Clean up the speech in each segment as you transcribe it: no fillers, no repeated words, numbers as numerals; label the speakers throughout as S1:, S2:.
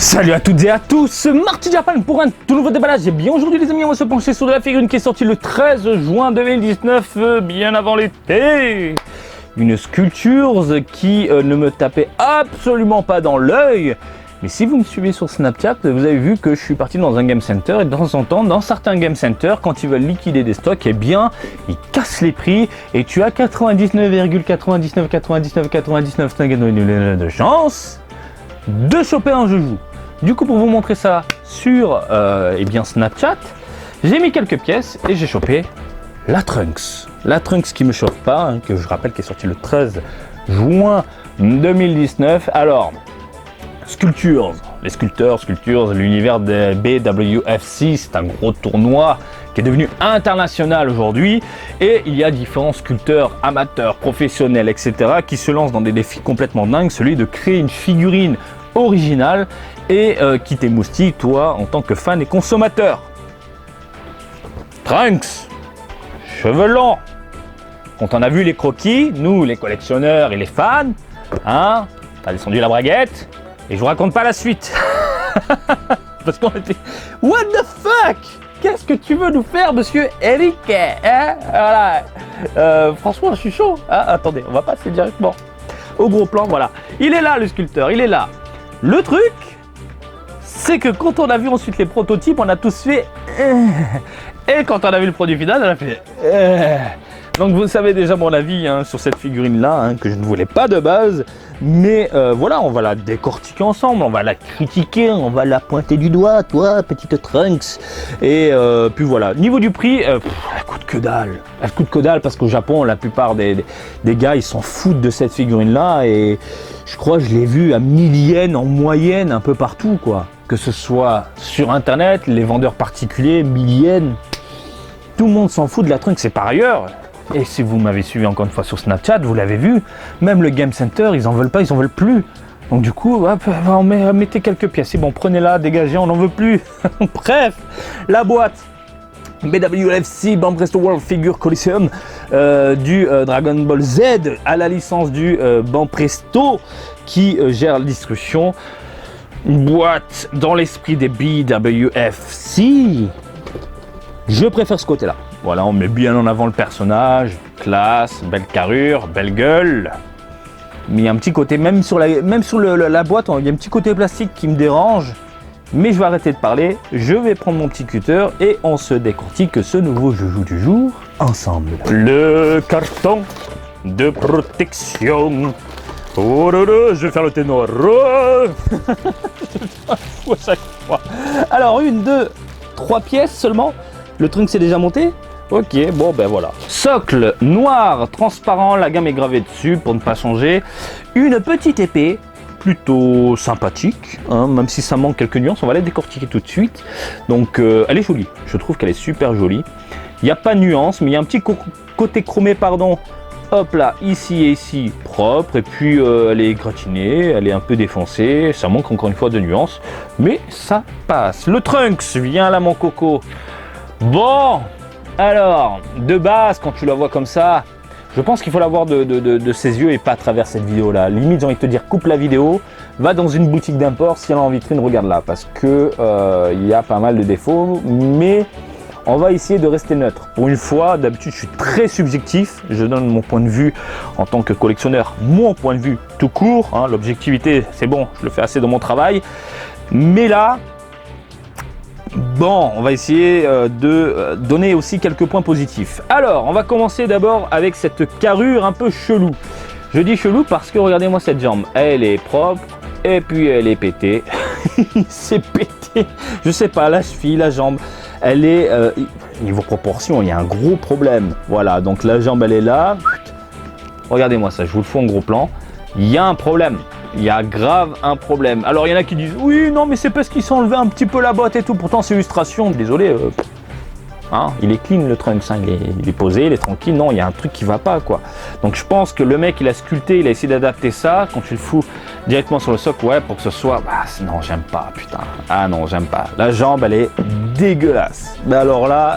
S1: Salut à toutes et à tous, Marty Japan pour un tout nouveau déballage. Et bien aujourd'hui les amis, on va se pencher sur de la figurine qui est sortie le 13 juin 2019, bien avant l'été. Une sculpture qui ne me tapait absolument pas dans l'œil. Mais si vous me suivez sur Snapchat, vous avez vu que je suis parti dans un game center et de temps en temps, dans certains game centers, quand ils veulent liquider des stocks, eh bien, ils cassent les prix et tu as 99,999999 de chance de choper un joujou. Du coup, pour vous montrer ça sur eh bien Snapchat, j'ai mis quelques pièces et j'ai chopé la Trunks. La Trunks qui me chauffe pas, hein, que je rappelle qui est sortie le 13 juin 2019. Alors, Sculptures, les sculpteurs, l'univers de BWFC, c'est un gros tournoi qui est devenu international aujourd'hui et il y a différents sculpteurs amateurs, professionnels, etc. qui se lancent dans des défis complètement dingues, celui de créer une figurine originale et qui t'émoustille toi en tant que fan et consommateur. Trunks, cheveux longs. Quand on a vu les croquis, nous les collectionneurs et les fans, hein, t'as descendu la braguette. Et je vous raconte pas la suite. Parce qu'on était... What the fuck? Qu'est-ce que tu veux nous faire, monsieur Eric, hein? Voilà. Franchement, je suis chaud. Hein, attendez, on va passer directement au gros plan. Voilà. Il est là, le sculpteur. Il est là. Le truc, c'est que quand on a vu ensuite les prototypes, on a tous fait... Et quand on a vu le produit final, on a fait... Donc vous savez déjà mon avis hein, sur cette figurine là hein, que je ne voulais pas de base, mais voilà, on va la décortiquer ensemble, on va la critiquer, on va la pointer du doigt, toi petite Trunks, et puis voilà. Niveau du prix, elle coûte que dalle, parce qu'au Japon la plupart des gars ils s'en foutent de cette figurine là, et je crois que je l'ai vue à 1000 yens en moyenne un peu partout quoi, que ce soit sur internet, les vendeurs particuliers, 1000 yens, tout le monde s'en fout de la Trunks, c'est par ailleurs. Et si vous m'avez suivi encore une fois sur Snapchat, vous l'avez vu, même le Game Center, ils en veulent pas, ils en veulent plus. Donc du coup, hop, mettez quelques pièces, c'est bon, prenez-la, dégagez, on n'en veut plus. Bref, la boîte BWFC Banpresto World Figure Coliseum du Dragon Ball Z à la licence du Banpresto qui gère la distribution. Une boîte dans l'esprit des BWFC. Je préfère ce côté-là. Voilà, on met bien en avant le personnage, classe, belle carrure, belle gueule. Mais il y a un petit côté, même sur la boîte, il y a un petit côté plastique qui me dérange. Mais je vais arrêter de parler, je vais prendre mon petit cutter et on se décortique ce nouveau joujou du jour ensemble. Le carton de protection. Oh là là, je vais faire le ténor. À chaque fois. Alors, 1, 2, 3 pièces seulement. Le Trunks est déjà monté? Ok, bon ben voilà. Socle noir, transparent, la gamme est gravée dessus pour ne pas changer. Une petite épée, plutôt sympathique, hein, même si ça manque quelques nuances, on va la décortiquer tout de suite. Donc elle est jolie, je trouve qu'elle est super jolie. Il n'y a pas de nuance, mais il y a un petit côté chromé, pardon. Hop là, ici et ici, propre, et puis elle est gratinée, elle est un peu défoncée, ça manque encore une fois de nuances, mais ça passe. Le Trunks, viens là mon coco. Bon, alors, de base, quand tu la vois comme ça, je pense qu'il faut la voir de ses yeux et pas à travers cette vidéo-là. Limite, j'ai envie de te dire, coupe la vidéo, va dans une boutique d'import, si elle est en vitrine, regarde-la, parce que il y a pas mal de défauts, mais on va essayer de rester neutre. Pour une fois, d'habitude, je suis très subjectif, je donne mon point de vue en tant que collectionneur, mon point de vue tout court, hein, l'objectivité, c'est bon, je le fais assez dans mon travail, mais là... Bon, on va essayer de donner aussi quelques points positifs. Alors, on va commencer d'abord avec cette carrure un peu chelou. Je dis chelou parce que regardez-moi cette jambe. Elle est propre et puis elle est pétée. C'est pété. Je sais pas, la cheville, la jambe, elle est... niveau proportion, il y a un gros problème. Voilà, donc la jambe, elle est là. Regardez-moi ça, je vous le fais en gros plan. Il y a un problème. Il y a grave un problème. Alors il y en a qui disent oui non mais c'est parce qu'ils sont enlevé un petit peu la boîte et tout. Pourtant c'est illustration. Désolé. Hein, il est clean le Trunks. Hein, il est posé, il est tranquille. Non, il y a un truc qui va pas quoi. Donc je pense que le mec il a sculpté, il a essayé d'adapter ça. Quand tu le fous directement sur le socle, ouais, pour que ce soit. Bah, non j'aime pas putain. Ah non j'aime pas. La jambe elle est dégueulasse. Mais alors là.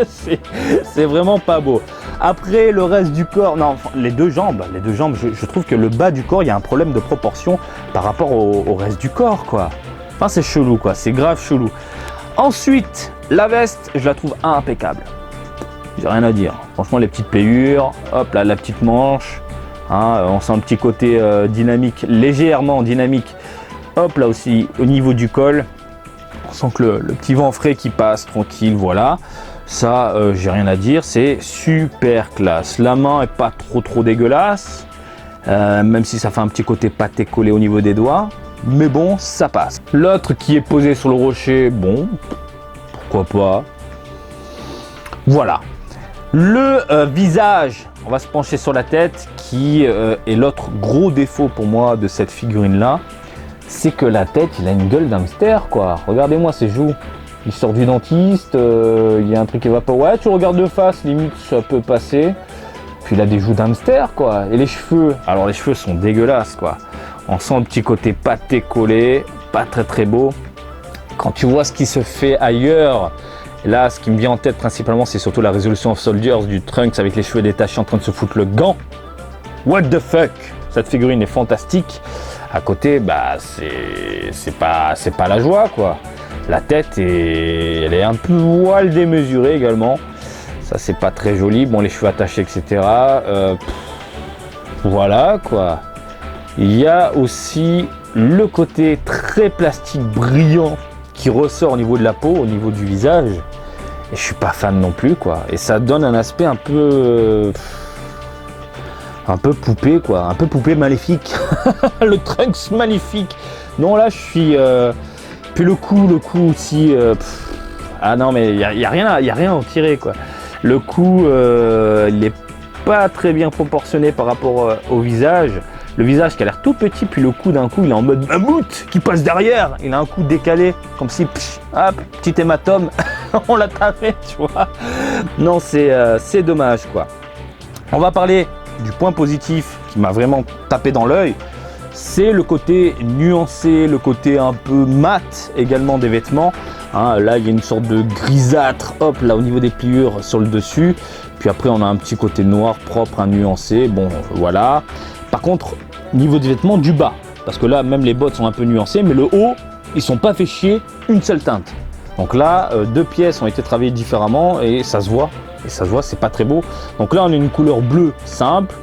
S1: c'est vraiment pas beau. Après le reste du corps, non, les deux jambes, je trouve que le bas du corps, il y a un problème de proportion par rapport au reste du corps, quoi. Enfin, c'est chelou, quoi. C'est grave chelou. Ensuite, la veste, je la trouve impeccable. J'ai rien à dire. Franchement, les petites payures, hop là, la petite manche. Hein, on sent un petit côté dynamique, légèrement dynamique. Hop là aussi, au niveau du col. On sent que le petit vent frais qui passe tranquille, voilà. Ça, j'ai rien à dire. C'est super classe. La main est pas trop dégueulasse. Même si ça fait un petit côté pâté collé au niveau des doigts. Mais bon, ça passe. L'autre qui est posé sur le rocher, bon, pourquoi pas. Voilà. Le visage, on va se pencher sur la tête, qui est l'autre gros défaut pour moi de cette figurine-là. C'est que la tête, il a une gueule d'hamster, quoi. Regardez-moi ses joues. Il sort du dentiste, il y a un truc qui va pas. Ouais, tu regardes de face, limite, ça peut passer. Puis il a des joues d'hamster, quoi. Et les cheveux, alors les cheveux sont dégueulasses, quoi. On sent un petit côté pâté collé, pas très beau. Quand tu vois ce qui se fait ailleurs, là, ce qui me vient en tête principalement, c'est surtout la Resolution of Soldiers du Trunks avec les cheveux détachés en train de se foutre le gant. What the fuck? Cette figurine est fantastique. À côté, bah, c'est pas la joie, quoi. La tête, elle est un poil démesurée également. Ça, c'est pas très joli. Bon, les cheveux attachés, etc. Voilà, quoi. Il y a aussi le côté très plastique brillant qui ressort au niveau de la peau, au niveau du visage. Et je suis pas fan non plus, quoi. Et ça donne un aspect un peu poupée, quoi. Un peu poupée maléfique. Le Trunks maléfique. Non, là, je suis... Puis le cou aussi... Ah non, mais il y a rien à en tirer, quoi. Le cou, il n'est pas très bien proportionné par rapport au visage. Le visage qui a l'air tout petit, puis le cou d'un coup, il est en mode mammouth qui passe derrière. Il a un cou décalé, comme si, hop, petit hématome, on l'a tapé, tu vois. Non, c'est dommage, quoi. On va parler du point positif qui m'a vraiment tapé dans l'œil. C'est le côté nuancé, le côté un peu mat également des vêtements. Hein, là, il y a une sorte de grisâtre, hop, là au niveau des pliures sur le dessus. Puis après, on a un petit côté noir propre, nuancé. Bon, voilà. Par contre, niveau des vêtements, du bas. Parce que là, même les bottes sont un peu nuancées, mais le haut, ils sont pas fait chier une seule teinte. Donc là, deux pièces ont été travaillées différemment et ça se voit. Et ça se voit, c'est pas très beau. Donc là, on a une couleur bleue simple,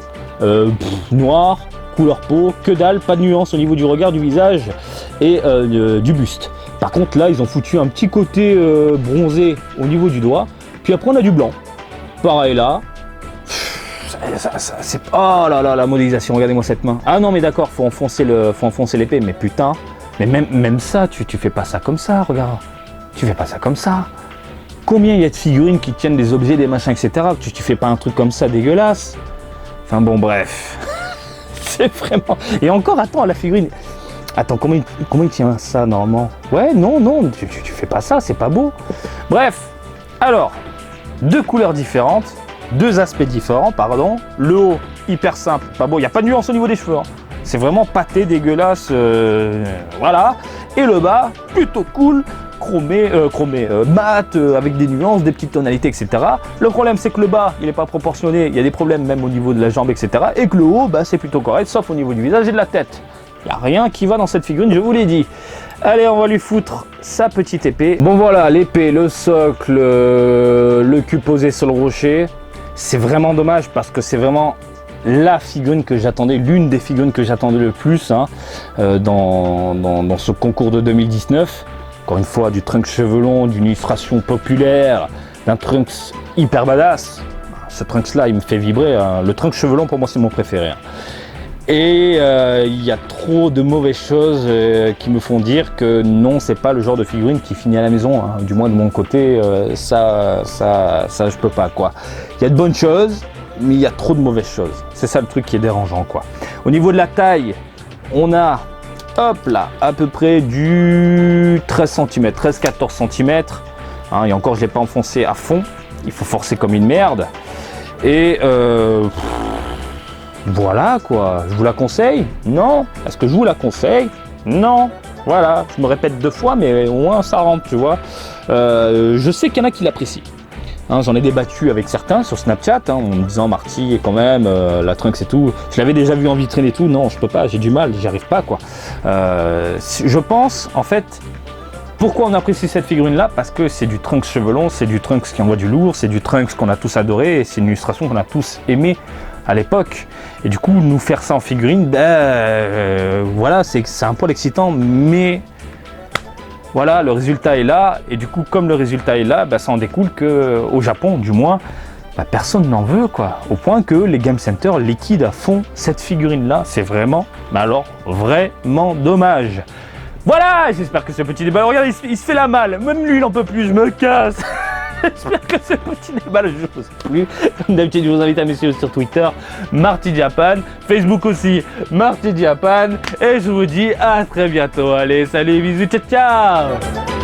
S1: noir, couleur peau, que dalle, pas de nuance au niveau du regard, du visage et du buste. Par contre, là, ils ont foutu un petit côté bronzé au niveau du doigt. Puis après, on a du blanc. Pareil là. C'est... Oh là là, la modélisation, regardez-moi cette main. Ah non, mais d'accord, faut enfoncer l'épée, mais putain. Mais même ça, tu fais pas ça comme ça, regarde. Tu fais pas ça comme ça. Combien il y a de figurines qui tiennent des objets, des machins, etc. Tu fais pas un truc comme ça dégueulasse. Enfin bon, bref. C'est vraiment... Et encore, attends, la figurine... Attends, comment il tient ça, normalement? Ouais, non, tu fais pas ça, c'est pas beau. Bref, alors, deux couleurs différentes, deux aspects différents, pardon. Le haut, hyper simple, pas beau, il n'y a pas de nuance au niveau des cheveux. Hein. C'est vraiment pâté, dégueulasse, voilà. Et le bas, plutôt cool, chromé, mat, avec des nuances, des petites tonalités, etc. Le problème, c'est que le bas, il n'est pas proportionné, il y a des problèmes même au niveau de la jambe, etc. Et que le haut, bah, c'est plutôt correct, sauf au niveau du visage et de la tête. Il n'y a rien qui va dans cette figurine, je vous l'ai dit. Allez, on va lui foutre sa petite épée. Bon voilà, l'épée, le socle, le cul posé sur le rocher. C'est vraiment dommage parce que c'est vraiment la figurine que j'attendais, l'une des figurines que j'attendais le plus hein, dans ce concours de 2019. Encore une fois, du Trunks cheveux longs, d'une illustration populaire, d'un Trunks hyper badass. Ce Trunks-là, il me fait vibrer. Hein. Le Trunks cheveux longs, pour moi, c'est mon préféré. Hein. Et il y a trop de mauvaises choses qui me font dire que non, c'est pas le genre de figurine qui finit à la maison. Hein. Du moins de mon côté, ça je peux pas quoi. Il y a de bonnes choses, mais il y a trop de mauvaises choses. C'est ça le truc qui est dérangeant quoi. Au niveau de la taille, on a, hop là, à peu près du 13 cm, 13-14 cm. Hein, et encore, je l'ai pas enfoncé à fond. Il faut forcer comme une merde. Et voilà quoi, je vous la conseille? Non. Est-ce que je vous la conseille? Non. Voilà, je me répète deux fois, mais au moins ça rentre, tu vois. Je sais qu'il y en a qui l'apprécient. Hein, j'en ai débattu avec certains sur Snapchat, hein, en me disant Marty, quand même, la Trunks et tout. Je l'avais déjà vu en vitrine et tout. Non, je peux pas, j'ai du mal, j'y arrive pas, quoi. Je pense, en fait, pourquoi on apprécie cette figurine-là? Parce que c'est du Trunks cheveux longs, c'est du Trunks qui envoie du lourd, c'est du Trunks qu'on a tous adoré, et c'est une illustration qu'on a tous aimé à l'époque. Et du coup, nous faire ça en figurine, voilà, c'est un poil excitant, mais voilà, le résultat est là. Et du coup, comme le résultat est là, ça en découle qu'au Japon, du moins, personne n'en veut, quoi. Au point que les Game Center liquident à fond cette figurine-là. C'est vraiment, mais alors, vraiment dommage. Voilà, j'espère que ce petit débat, regarde, il se fait la malle, même lui il en peut plus, je me casse. J'espère que ce petit débat le jour vous a plu. Comme d'habitude, je vous invite à me suivre sur Twitter, Marty Japan, Facebook aussi, Marty Japan, et je vous dis à très bientôt. Allez, salut, bisous, ciao, ciao.